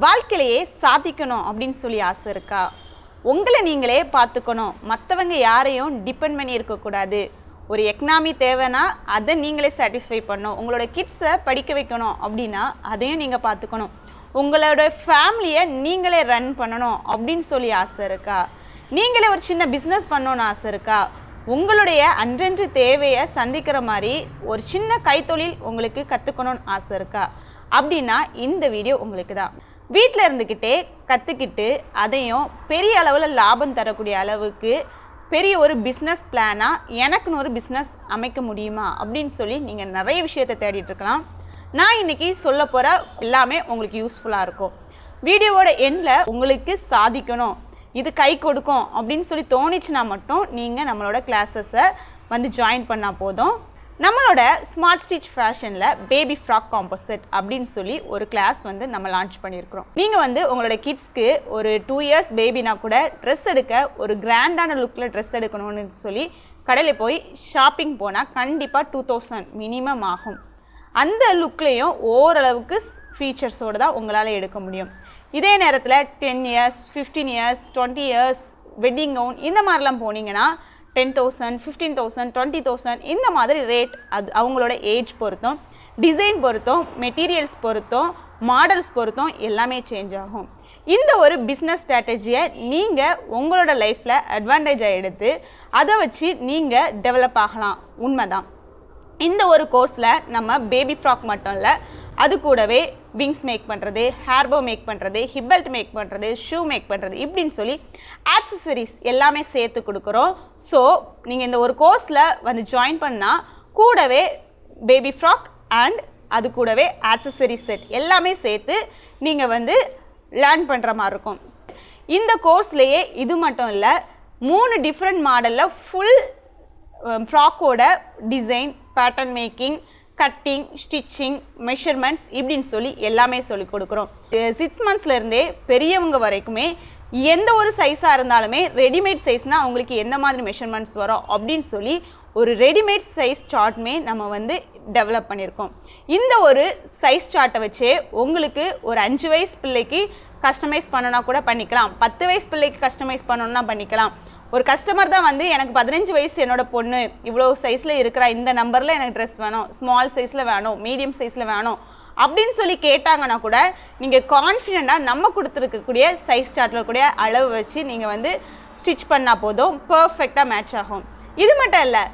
வாழ்க்கையிலேயே சாதிக்கணும் அப்படின்னு சொல்லி ஆசை இருக்கா? உங்களை நீங்களே பார்த்துக்கணும், மற்றவங்க யாரையும் டிபெண்ட் பண்ணி இருக்கக்கூடாது. ஒரு எக்கனாமி தேவைன்னா அதை நீங்களே சாட்டிஸ்ஃபை பண்ணணும். உங்களோட கிட்ஸை படிக்க வைக்கணும் அப்படின்னா அதையும் நீங்கள் பார்த்துக்கணும். உங்களோட ஃபேமிலியை நீங்களே ரன் பண்ணணும் அப்படின்னு சொல்லி ஆசை இருக்கா? நீங்களே ஒரு சின்ன பிஸ்னஸ் பண்ணணும்னு ஆசை இருக்கா? உங்களுடைய அன்றன்று தேவையை சந்திக்கிற மாதிரி ஒரு சின்ன கைத்தொழில் உங்களுக்கு கற்றுக்கணும்னு ஆசை இருக்கா? அப்படின்னா இந்த வீடியோ உங்களுக்கு தான். வீட்டில் இருந்துக்கிட்டே கற்றுக்கிட்டு அதையும் பெரிய அளவில் லாபம் தரக்கூடிய அளவுக்கு பெரிய ஒரு பிஸ்னஸ் பிளானாக எனக்குன்னு ஒரு பிஸ்னஸ் அமைக்க முடியுமா அப்படின்னு சொல்லி நீங்கள் நிறைய விஷயத்தை தேடிட்டுருக்கலாம். நான் இன்றைக்கி சொல்ல போகிற எல்லாமே உங்களுக்கு யூஸ்ஃபுல்லாக இருக்கும். வீடியோவோட எண்டில் உங்களுக்கு சாதிக்கணும், இது கை கொடுக்கும் அப்படின்னு சொல்லி தோணிச்சுன்னா மட்டும் நீங்கள் நம்மளோட கிளாஸஸை வந்து ஜாயின் பண்ணால் போதும். நம்மளோட ஸ்மார்ட் ஸ்டிச் ஃபேஷனில் பேபி ஃப்ராக் காம்போசிட் அப்படின்னு சொல்லி ஒரு கிளாஸ் வந்து நம்ம லான்ச் பண்ணியிருக்கிறோம். நீங்கள் வந்து உங்களோட கிட்ஸ்க்கு ஒரு 2 இயர்ஸ் பேபினா கூட ட்ரெஸ் எடுக்க ஒரு கிராண்டான லுக்கில் ட்ரெஸ் எடுக்கணும்னு சொல்லி கடையில் போய் ஷாப்பிங் போனால் கண்டிப்பாக 2000 மினிமம் ஆகும். அந்த லுக்லேயும் ஓரளவுக்கு ஃபீச்சர்ஸோடு தான் உங்களால் எடுக்க முடியும். இதே நேரத்தில் 10 years 15 years 20 years wedding gown இந்த மாதிரிலாம் போனீங்கன்னா 10,000 15,000 20,000 இந்த மாதிரி ரேட் அது அவங்களோட ஏஜ் பொறுத்தும், டிசைன் பொறுத்தும், மெட்டீரியல்ஸ் பொறுத்தும், மாடல்ஸ் பொறுத்தும் எல்லாமே சேஞ்ச் ஆகும். இந்த ஒரு பிஸ்னஸ் ஸ்ட்ராட்டஜியை நீங்கள் உங்களோட லைஃப்பில் அட்வான்டேஜாக எடுத்து அதை வச்சு நீங்கள் டெவலப் ஆகலாம். உண்மைதான். இந்த ஒரு கோர்ஸில் நம்ம பேபி ஃப்ராக் மட்டும் இல்லை, அது கூடவே விங்ஸ் மேக் பண்ணுறது, ஹேர்போ மேக் பண்ணுறது, ஹிப்பெல்ட் மேக் பண்ணுறது, ஷூ மேக் பண்ணுறது இப்படின்னு சொல்லி ஆக்சசரிஸ் எல்லாமே சேர்த்து கொடுக்குறோம். ஸோ நீங்கள் இந்த ஒரு கோர்ஸில் வந்து ஜாயின் பண்ணால் கூடவே பேபி ஃப்ராக் அண்ட் அது கூடவே ஆக்சசரிஸ் செட் எல்லாமே சேர்த்து நீங்கள் வந்து லேர்ன் பண்ணுற மாதிரி இருக்கும். இந்த கோர்ஸ்லேயே இது மட்டும் இல்லை, 3 டிஃப்ரெண்ட் மாடலில் ஃபுல் ஃப்ராக்கோட design, pattern making, cutting, stitching, measurements இப்படின்னு சொல்லி எல்லாமே சொல்லிக் கொடுக்குறோம். 6 மந்த்ஸ்லேருந்தே பெரியவங்க வரைக்குமே எந்த ஒரு சைஸாக இருந்தாலுமே ரெடிமேட் சைஸ்னால் அவங்களுக்கு எந்த மாதிரி மெஷர்மெண்ட்ஸ் வரும் அப்படின்னு சொல்லி ஒரு ரெடிமேட் சைஸ் சார்ட்மே நம்ம வந்து டெவலப் பண்ணியிருக்கோம். இந்த ஒரு சைஸ் சார்ட்டை வச்சே உங்களுக்கு ஒரு 5 வயசு பிள்ளைக்கு கஸ்டமைஸ் பண்ணனா கூட பண்ணிக்கலாம், 10 வயசு பிள்ளைக்கு கஸ்டமைஸ் பண்ணணுன்னா பண்ணிக்கலாம். ஒரு கஸ்டமர் தான் வந்து எனக்கு 15 வயசு என்னோட பொண்ணு இவ்வளோ சைஸில் இருக்கிறா, இந்த நம்பரில் எனக்கு ட்ரெஸ் வேணும், ஸ்மால் சைஸில் வேணும், மீடியம் சைஸில் வேணும் அப்படின்னு சொல்லி கேட்டாங்கன்னா கூட நீங்கள் கான்ஃபிடெண்ட்டாக நம்ம கொடுத்துருக்கக்கூடிய சைஸ் சார்ட்டில் கூடிய அளவு வச்சு நீங்கள் வந்து ஸ்டிச் பண்ணால் போதும், பர்ஃபெக்டாக மேட்ச் ஆகும். இது மட்டும் இல்லை,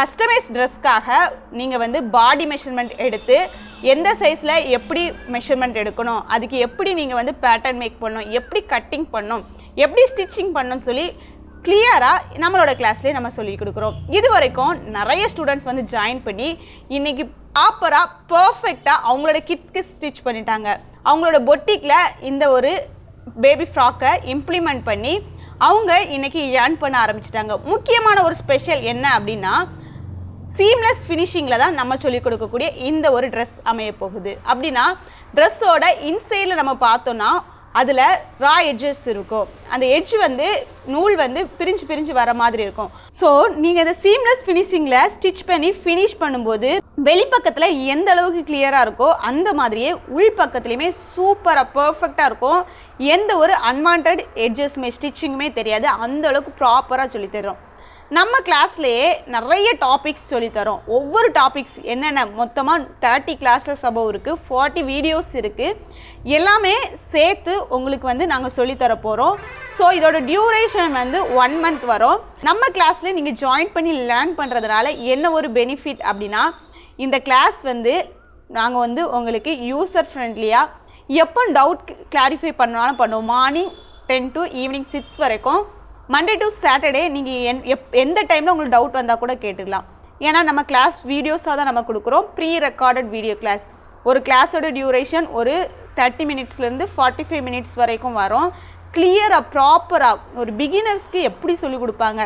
கஸ்டமைஸ் ட்ரெஸ்க்காக நீங்கள் வந்து பாடி மெஷர்மெண்ட் எடுத்து எந்த சைஸில் எப்படி மெஷர்மெண்ட் எடுக்கணும், அதுக்கு எப்படி நீங்கள் வந்து பேட்டர்ன் மேக் பண்ணணும், எப்படி கட்டிங் பண்ணணும், எப்படி ஸ்டிச்சிங் பண்ணணும்னு சொல்லி கிளியராக நம்மளோட கிளாஸ்லேயே நம்ம சொல்லி கொடுக்குறோம். இது வரைக்கும் நிறைய ஸ்டூடெண்ட்ஸ் வந்து ஜாயின் பண்ணி இன்றைக்கி ப்ராப்பராக பர்ஃபெக்டாக அவங்களோட கிட்ஸ்க்கு ஸ்டிச் பண்ணிட்டாங்க. அவங்களோட பொட்டிக்கில் இந்த ஒரு பேபி ஃப்ராக்கை இம்ப்ளிமெண்ட் பண்ணி அவங்க இன்றைக்கி ஏர்ன் பண்ண ஆரம்பிச்சிட்டாங்க. முக்கியமான ஒரு ஸ்பெஷல் என்ன அப்படின்னா, சீம்லெஸ் ஃபினிஷிங்கில் தான் நம்ம சொல்லிக் கொடுக்கக்கூடிய இந்த ஒரு ட்ரெஸ் அமைய போகுது. அப்படின்னா ட்ரெஸ்ஸோட இன்சைடில் நம்ம பார்த்தோன்னா அதில் ரா எட்ஜஸ் இருக்கும். அந்த எட்ஜ் வந்து நூல் வந்து பிரிஞ்சு வர மாதிரி இருக்கும். ஸோ நீங்கள் இந்த சீம்லெஸ் ஃபினிஷிங்கில் ஸ்டிச் பண்ணி ஃபினிஷ் பண்ணும்போது வெளிப்பக்கத்தில் எந்த அளவுக்கு கிளியராக இருக்கோ அந்த மாதிரியே உள்பக்கத்துலேயுமே சூப்பராக பர்ஃபெக்டாக இருக்கும். எந்த ஒரு அன்வான்ட் எட்ஜஸ்மே ஸ்டிச்சிங்குமே தெரியாது. அந்த அளவுக்கு ப்ராப்பராக சொல்லித்தரோம். நம்ம கிளாஸ்லேயே நிறைய டாபிக்ஸ் சொல்லித்தரோம். ஒவ்வொரு டாபிக்ஸ் என்னென்ன மொத்தமாக 30 கிளாஸஸ் அபவ் இருக்குது, 40 வீடியோஸ் இருக்குது. எல்லாமே சேர்த்து உங்களுக்கு வந்து நாங்கள் சொல்லித்தர போகிறோம். ஸோ இதோட டியூரேஷன் வந்து 1 மந்த் வரும். நம்ம கிளாஸ்லேயே நீங்கள் ஜாயின் பண்ணி லேர்ன் பண்ணுறதுனால என்ன ஒரு பெனிஃபிட் அப்படின்னா, இந்த கிளாஸ் வந்து நாங்கள் வந்து உங்களுக்கு யூசர் ஃப்ரெண்ட்லியாக எப்போ டவுட் கிளாரிஃபை பண்ணாலும் பண்ணுவோம். மார்னிங் 10 to ஈவினிங் 6 வரைக்கும், மண்டே டு சாட்டர்டே நீங்கள் எந்த டைமில் உங்களுக்கு டவுட் வந்தால் கூட கேட்டுக்கலாம். ஏன்னா நம்ம கிளாஸ் வீடியோஸாக தான் நம்ம கொடுக்குறோம், ப்ரீ ரெக்கார்டட் வீடியோ கிளாஸ். ஒரு கிளாஸோட டியூரேஷன் ஒரு 30 மினிட்ஸ்லேருந்து 45 மினிட்ஸ் வரைக்கும் வரும். கிளியராக ப்ராப்பராக ஒரு பிகினர்ஸ்க்கு எப்படி சொல்லிக் கொடுப்பாங்க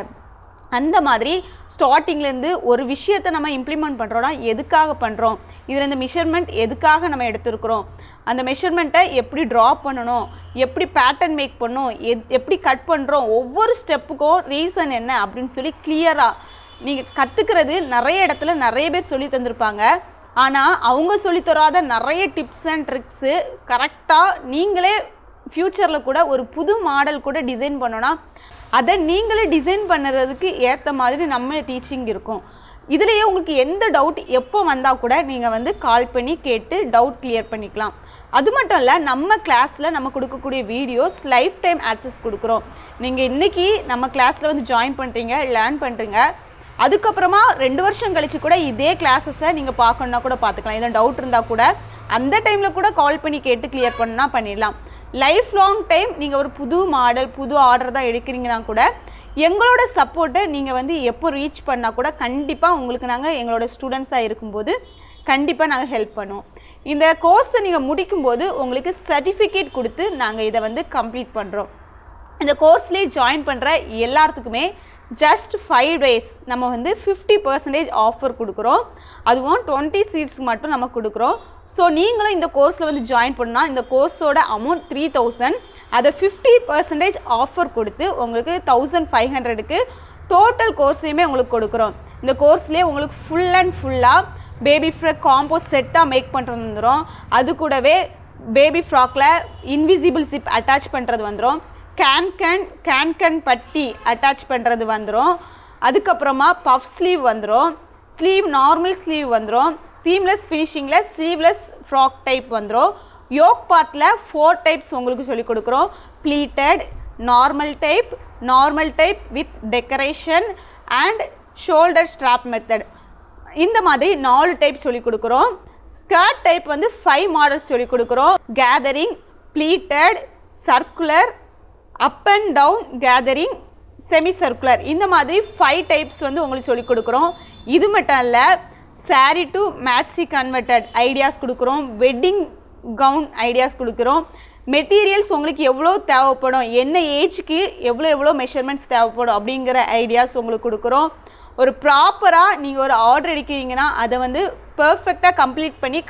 அந்த மாதிரி ஸ்டார்டிங்லேருந்து ஒரு விஷயத்தை நம்ம இம்ப்ளிமெண்ட் பண்ணுறோன்னா எதுக்காக பண்ணுறோம், இதில் இந்த மெஷர்மெண்ட் எதுக்காக நம்ம எடுத்துருக்குறோம், அந்த மெஷர்மெண்ட்டை எப்படி ட்ரா பண்ணணும், எப்படி பேட்டர்ன் மேக் பண்ணணும், எப்படி கட் பண்ணுறோம், ஒவ்வொரு ஸ்டெப்புக்கும் ரீசன் என்ன அப்படின்னு சொல்லி கிளியராக நீங்கள் கற்றுக்கிறது நிறைய இடத்துல நிறைய பேர் சொல்லி தந்திருப்பாங்க. ஆனால் அவங்க சொல்லித்தராத நிறைய டிப்ஸ் அண்ட் ட்ரிக்ஸு கரெக்டாக நீங்களே ஃப்யூச்சரில் கூட ஒரு புது மாடல் கூட டிசைன் பண்ணோன்னா அதை நீங்களே டிசைன் பண்ணுறதுக்கு ஏற்ற மாதிரி நம்ம டீச்சிங் இருக்கும். இதுலேயே உங்களுக்கு எந்த டவுட் எப்போ வந்தால் கூட நீங்கள் வந்து கால் பண்ணி கேட்டு டவுட் கிளியர் பண்ணிக்கலாம். அது மட்டும் இல்லை, நம்ம கிளாஸில் நம்ம கொடுக்கக்கூடிய வீடியோஸ் லைஃப் டைம் ஆக்சஸ் கொடுக்குறோம். நீங்கள் இன்றைக்கி நம்ம கிளாஸில் வந்து ஜாயின் பண்ணுறீங்க, லேர்ன் பண்ணுறீங்க, அதுக்கப்புறமா 2 வருஷம் கழித்து கூட இதே கிளாஸஸை நீங்கள் பார்க்கணுன்னா கூட பார்த்துக்கலாம். எதாவது டவுட் இருந்தால் கூட அந்த டைமில் கூட கால் பண்ணி கேட்டு கிளியர் பண்ணால் பண்ணிடலாம். லைஃப் லாங் டைம் நீங்கள் ஒரு புது மாடல் புது ஆர்டர் தான் எடுக்கிறீங்கன்னா கூட எங்களோட சப்போர்ட்டை நீங்கள் வந்து எப்போ ரீச் பண்ணால் கூட கண்டிப்பாக உங்களுக்கு நாங்கள் எங்களோட ஸ்டூடெண்ட்ஸாக இருக்கும்போது கண்டிப்பாக நாங்கள் ஹெல்ப் பண்ணுவோம். இந்த கோர்ஸை நீங்கள் முடிக்கும்போது உங்களுக்கு சர்டிஃபிகேட் கொடுத்து நாங்கள் இதை வந்து கம்ப்ளீட் பண்ணுறோம். இந்த கோர்ஸ்லேயே ஜாயின் பண்ணுற எல்லாத்துக்குமே ஜஸ்ட் 5 days நம்ம வந்து 50% ஆஃபர் கொடுக்குறோம். அதுவும் 20 சீட்ஸ்க்கு மட்டும் நம்ம கொடுக்குறோம். ஸோ நீங்களும் இந்த கோர்ஸில் வந்து ஜாயின் பண்ணால் இந்த கோர்ஸோட அமௌண்ட் 3000, அதை 50% ஆஃபர் கொடுத்து உங்களுக்கு 1500க்கு டோட்டல் கோர்ஸையுமே உங்களுக்கு கொடுக்குறோம். இந்த கோர்ஸ்லேயே உங்களுக்கு ஃபுல் அண்ட் ஃபுல்லாக பேபி ஃப்ராக் காம்போ செட்டாக மேக் பண்ணுறது வந்துடும். அது கூடவே பேபி ஃப்ராக்கில் இன்விசிபிள் சிப் அட்டாச் பண்ணுறது வந்துடும். கேன் பட்டி அட்டாச் பண்ணுறது வந்துடும். அதுக்கப்புறமா பஃப் ஸ்லீவ் வந்துடும். ஸ்லீவ் நார்மல் ஸ்லீவ் வந்துடும். சீம்லெஸ் ஃபினிஷிங்கில் ஸ்லீவ்லெஸ் ஃப்ராக் டைப் வந்துடும். யோக் பார்ட்டில் 4 டைப்ஸ் உங்களுக்கு சொல்லிக் கொடுக்குறோம். Pleated, normal type with decoration and shoulder strap method. இந்த மாதிரி 4 டைப் சொல்லிக் கொடுக்குறோம். ஸ்கர்ட் டைப் வந்து 5 மாடல்ஸ் சொல்லிக் கொடுக்குறோம். Gathering, pleated, circular, up and down gathering, semi circular, இந்த மாதிரி 5 டைப்ஸ் வந்து உங்களுக்கு சொல்லிக் கொடுக்குறோம். இது மட்டும் இல்லை, sari to maxi converted ideas கொடுக்குறோம். வெட்டிங் கவுன் ஐடியாஸ் கொடுக்குறோம். மெட்டீரியல்ஸ் உங்களுக்கு எவ்வளோ தேவைப்படும், என்ன ஏஜுக்கு எவ்வளோ மெஷர்மெண்ட்ஸ் தேவைப்படும் அப்படிங்கிற ஐடியாஸ் உங்களுக்கு கொடுக்குறோம். ஒரு ப்ராப்பராக நீங்கள் ஒரு ஆர்டர் எடுக்கிறீங்கன்னா அதை வந்து பர்ஃபெக்டாக கம்ப்ளீட் பண்ணி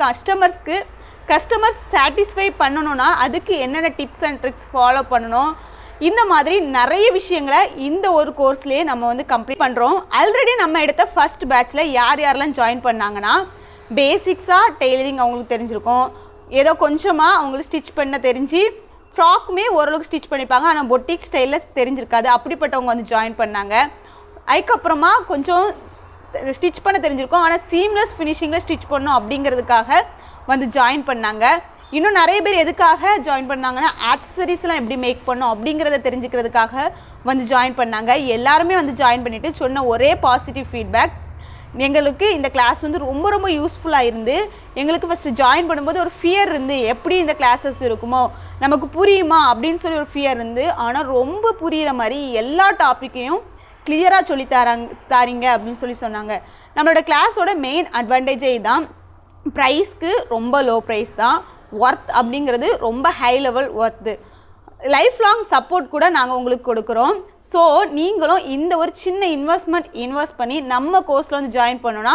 கஸ்டமர்ஸ் சாட்டிஸ்ஃபை பண்ணணுன்னா அதுக்கு என்னென்ன டிப்ஸ் அண்ட் ட்ரிக்ஸ் ஃபாலோ பண்ணணும், இந்த மாதிரி நிறைய விஷயங்களை இந்த ஒரு கோர்ஸ்லேயே நம்ம வந்து கம்ப்ளீட் பண்ணுறோம். ஆல்ரெடி நம்ம எடுத்த ஃபர்ஸ்ட் பேட்ச்சில் யாரெல்லாம் ஜாயின் பண்ணாங்கன்னா பேசிக்ஸாக டெய்லரிங் அவங்களுக்கு தெரிஞ்சிருக்கும், ஏதோ கொஞ்சமாக அவங்களுக்கு ஸ்டிச் பண்ண தெரிஞ்சு ஃப்ராக்குமே ஓரளவுக்கு ஸ்டிச் பண்ணிப்பாங்க, ஆனால் பொட்டிக் ஸ்டைலில் தெரிஞ்சிருக்காது, அப்படிப்பட்டவங்க வந்து ஜாயின் பண்ணாங்க. அதுக்கப்புறமா கொஞ்சம் ஸ்டிச் பண்ண தெரிஞ்சிருக்கும், ஆனால் சீம்லெஸ் ஃபினிஷிங்கில் ஸ்டிச் பண்ணணும் அப்படிங்கிறதுக்காக வந்து ஜாயின் பண்ணாங்க. இன்னும் நிறைய பேர் எதுக்காக ஜாயின் பண்ணாங்கன்னா ஆக்சசரிஸ்லாம் எப்படி மேக் பண்ணணும் அப்படிங்கிறத தெரிஞ்சுக்கிறதுக்காக வந்து ஜாயின் பண்ணாங்க. எல்லாருமே வந்து ஜாயின் பண்ணிவிட்டு சொன்ன ஒரே பாசிட்டிவ் ஃபீட்பேக், எங்களுக்கு இந்த கிளாஸ் வந்து ரொம்ப யூஸ்ஃபுல்லாக இருந்து, எங்களுக்கு ஃபஸ்ட்டு ஜாயின் பண்ணும்போது ஒரு ஃபியர் இருந்து எப்படி இந்த கிளாஸஸ் இருக்குமோ, நமக்கு புரியுமா அப்படின்னு சொல்லி ஒரு ஃபியர் இருந்து, ஆனால் ரொம்ப புரிகிற மாதிரி எல்லா டாப்பிக்கையும் கிளியராக சொல்லி தாரீங்க அப்படின்னு சொல்லி சொன்னாங்க. நம்மளோட கிளாஸோட மெயின் அட்வான்டேஜே தான், ப்ரைஸ்க்கு ரொம்ப லோ ப்ரைஸ் தான், ஒர்த் அப்படிங்கிறது ரொம்ப high level worth, life long support கூட நாங்கள் உங்களுக்கு கொடுக்குறோம். ஸோ நீங்களும் இந்த ஒரு சின்ன இன்வெஸ்ட் பண்ணி நம்ம கோர்ஸில் வந்து ஜாயின் பண்ணோன்னா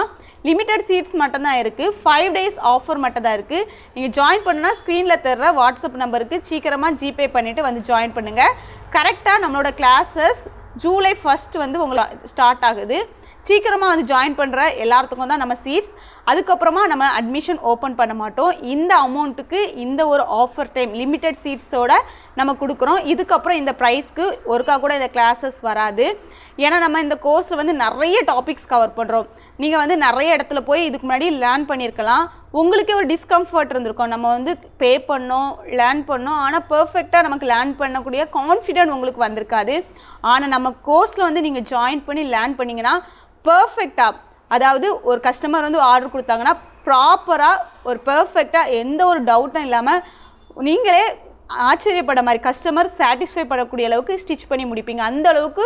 லிமிட்டட் சீட்ஸ் மட்டும்தான் இருக்குது. 5 days ஆஃபர் மட்டும் தான் இருக்குது. நீங்கள் ஜாயின் பண்ணுன்னா ஸ்க்ரீனில் தர்ற வாட்ஸ்அப் நம்பருக்கு சீக்கிரமாக ஜிபே பண்ணிவிட்டு வந்து ஜாயின் பண்ணுங்கள். கரெக்டாக நம்மளோட கிளாஸஸ் ஜூலை 1 வந்து உங்களுக்கு ஸ்டார்ட் ஆகுது. சீக்கிரமாக வந்து ஜாயின் பண்ணுற எல்லாத்துக்கும் தான் நம்ம சீட்ஸ். அதுக்கப்புறமா நம்ம அட்மிஷன் ஓப்பன் பண்ண மாட்டோம். இந்த அமௌண்ட்டுக்கு இந்த ஒரு ஆஃபர் டைம் லிமிட்டட் சீட்ஸோட நம்ம கொடுக்குறோம். இதுக்கப்புறம் இந்த ப்ரைஸ்க்கு ஒருக்கா கூட இந்த கிளாஸஸ் வராது. ஏன்னா நம்ம இந்த கோர்ஸில் வந்து நிறைய டாபிக்ஸ் கவர் பண்ணுறோம். நீங்கள் வந்து நிறைய இடத்துல போய் இதுக்கு முன்னாடி லேர்ன் பண்ணியிருக்கலாம், உங்களுக்கே ஒரு டிஸ்கம்ஃபர்ட் இருந்திருக்கும். நம்ம வந்து பே பண்ணோம், லேர்ன் பண்ணோம், ஆனால் பர்ஃபெக்டாக நமக்கு லேர்ன் பண்ணக்கூடிய கான்ஃபிடென்ட் உங்களுக்கு வந்திருக்காது. ஆனால் நம்ம கோர்ஸில் வந்து நீங்கள் ஜாயின் பண்ணி லேர்ன் பண்ணிங்கன்னா பர்ஃபெக்டாக, அதாவது ஒரு கஸ்டமர் வந்து ஆர்டர் கொடுத்தாங்கன்னா ப்ராப்பராக ஒரு பர்ஃபெக்டாக எந்த ஒரு டவுட்டும் இல்லாமல் நீங்களே ஆச்சரியப்பட மாதிரி கஸ்டமர் சாட்டிஸ்ஃபை பண்ணக்கூடிய அளவுக்கு ஸ்டிச் பண்ணி முடிப்பீங்க. அந்த அளவுக்கு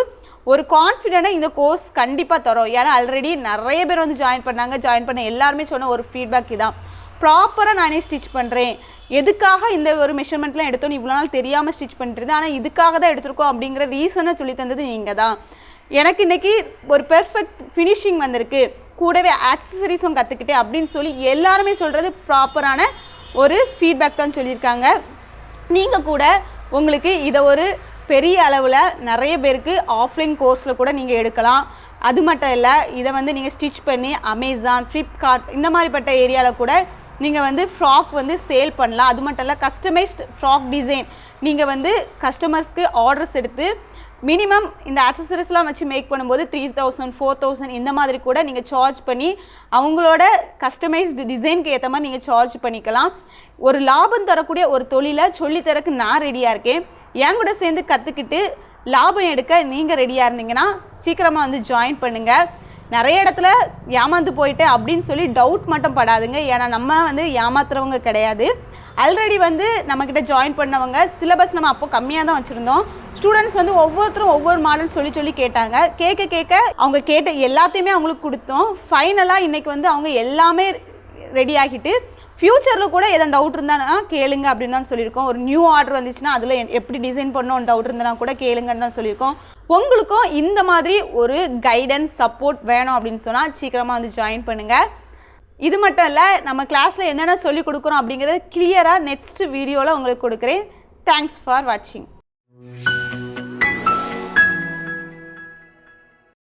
ஒரு கான்ஃபிடென்ட்டாக இந்த கோர்ஸ் கண்டிப்பாக தரும். ஏன்னா ஆல்ரெடி நிறைய பேர் வந்து ஜாயின் பண்ண எல்லாருமே சொன்ன ஒரு ஃபீட்பேக் இதான், ப்ராப்பராக நானே ஸ்டிச் பண்ணுறேன், எதுக்காக இந்த ஒரு மெஷர்மெண்ட்லாம் எடுத்தோன்னு இவ்வளோ நாள் தெரியாமல் ஸ்டிச் பண்ணிட்டு இருந்தேன், ஆனால் இதுக்காக தான் எடுத்துருக்கோம் அப்படிங்கிற ரீசனை சொல்லி தந்தது நீங்கள் தான். எனக்கு இன்றைக்கி ஒரு பெர்ஃபெக்ட் ஃபினிஷிங் வந்திருக்கு, கூடவே ஆக்சசரிஸும் கற்றுக்கிட்டேன் அப்படின்னு சொல்லி எல்லாருமே சொல்கிறது ப்ராப்பரான ஒரு ஃபீட்பேக் தான் சொல்லியிருக்காங்க. நீங்கள் கூட உங்களுக்கு இதை ஒரு பெரிய அளவில் நிறைய பேருக்கு ஆஃப்லைன் கோர்ஸில் கூட நீங்கள் எடுக்கலாம். அது மட்டும் இல்லை, இதை வந்து நீங்கள் ஸ்டிச் பண்ணி அமேசான், ஃப்ளிப்கார்ட் இந்த மாதிரிப்பட்ட ஏரியாவில் கூட நீங்கள் வந்து ஃப்ராக் வந்து சேல் பண்ணலாம். அது மட்டும் இல்லை, கஸ்டமைஸ்ட் ஃப்ராக் டிசைன் நீங்கள் வந்து கஸ்டமர்ஸ்க்கு ஆர்டர்ஸ் எடுத்து மினிமம் இந்த ஆக்சசரிஸ்லாம் வச்சு மேக் பண்ணும்போது 3000 4000 இந்த மாதிரி கூட நீங்கள் சார்ஜ் பண்ணி அவங்களோட கஸ்டமைஸ்டு டிசைனுக்கு ஏற்ற மாதிரி நீங்கள் சார்ஜ் பண்ணிக்கலாம். ஒரு லாபம் தரக்கூடிய ஒரு தொழிலை சொல்லித்தரக்கு நான் ரெடியாக இருக்கேன். என் கூட சேர்ந்து கற்றுக்கிட்டு லாபம் எடுக்க நீங்கள் ரெடியாக இருந்தீங்கன்னா சீக்கிரமாக வந்து ஜாயின் பண்ணுங்கள். நிறைய இடத்துல ஏமாந்து போயிட்டேன் அப்படின்னு சொல்லி டவுட் மட்டும் படாதுங்க. ஏன்னா நம்ம வந்து ஏமாத்துறவங்க கிடையாது. ஆல்ரெடி வந்து நம்மக்கிட்ட ஜாயின் பண்ணவங்க சிலபஸ் நம்ம அப்போ கம்மியாக தான் வச்சுருந்தோம். ஸ்டூடெண்ட்ஸ் வந்து ஒவ்வொருத்தரும் ஒவ்வொரு மாடல் சொல்லி கேட்டாங்க. கேட்க அவங்க கேட்ட எல்லாத்தையுமே அவங்களுக்கு கொடுத்தோம். ஃபைனலாக இன்றைக்கி வந்து அவங்க எல்லாமே ரெடி ஆகிட்டு ஃப்யூச்சரில் கூட எதாவது டவுட் இருந்தானா கேளுங்க அப்படின்னு தான் சொல்லியிருக்கோம். ஒரு நியூ ஆர்டர் வந்துச்சுன்னா அதில் எப்படி டிசைன் பண்ணணும் டவுட் இருந்தனா கூட கேளுங்கன்னு தான் சொல்லியிருக்கோம். உங்களுக்கும் இந்த மாதிரி ஒரு கைடன்ஸ் சப்போர்ட் வேணும் அப்படின்னு சொன்னால் சீக்கிரமாக வந்து ஜாயின் பண்ணுங்கள். இது மட்டும் இல்லை, நம்ம கிளாஸில் என்னென்ன சொல்லிக் கொடுக்குறோம் அப்படிங்கிறத கிளியராக நெக்ஸ்ட் வீடியோவில் உங்களுக்கு கொடுக்குறேன். தேங்க்ஸ் ஃபார் வாட்சிங்.